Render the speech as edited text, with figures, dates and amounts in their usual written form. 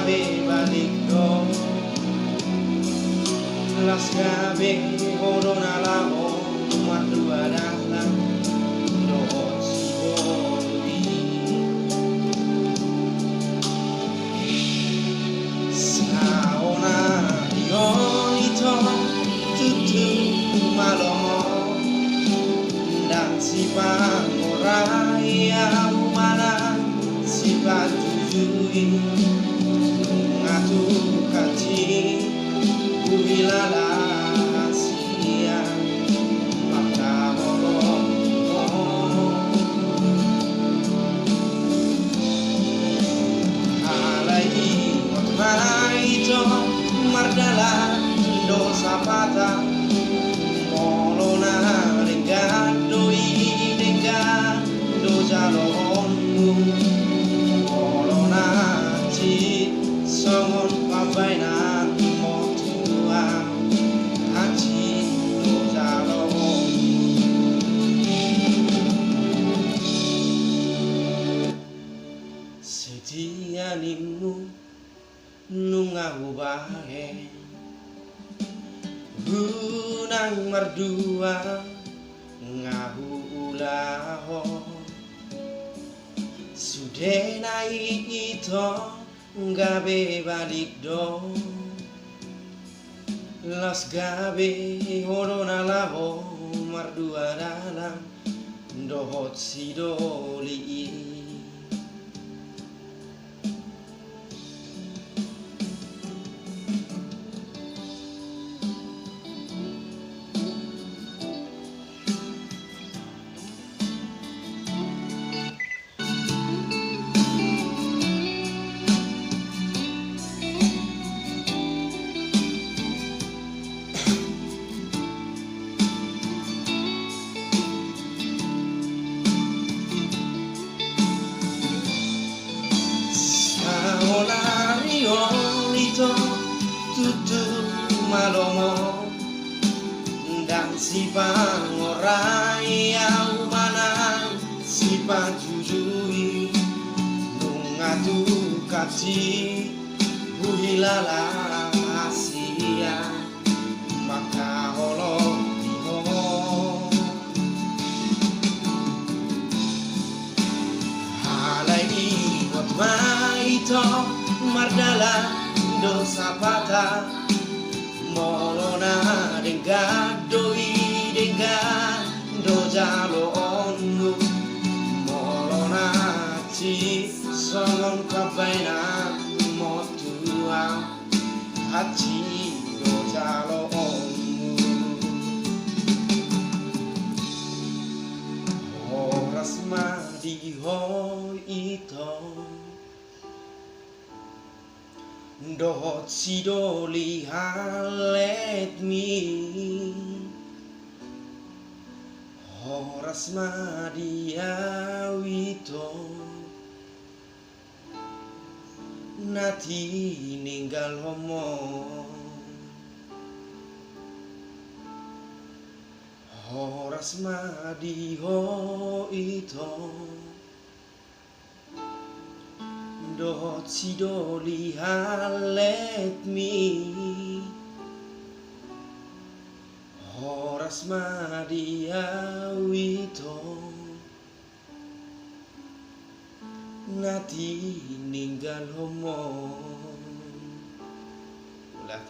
gabe balik do las gabe corona la o madua dalam do siboli saona dio ito tutu malomo dan si pangorai umana si patujui ngatu kaci uilala sia maka holong alai otmai to mardala dosa pata molona dengandoi dengando jalonmu molona ci songon pabaina motua haji do jalonmu setianimu nunga ubahe gunang merdua ngahu ulaho sudah naik itu gabe balik do las gabe horona laho merdua dalam dohot sidoli Olariolito tutu malomo dan si pangorai umana si pajujui nungatu kaci buhilala asia maka holong diho halai buat maito mardala dosa pata molona dengadoi dengado jalo onmu molona ci songon kabaina motua haji do jalo onmu horas madi ho ito dohot sidoli halet mi horas madia wito nati ninggal homo horas madi ho ito dohot sidoli halet mi horas madia wito nati ninggal homo ulah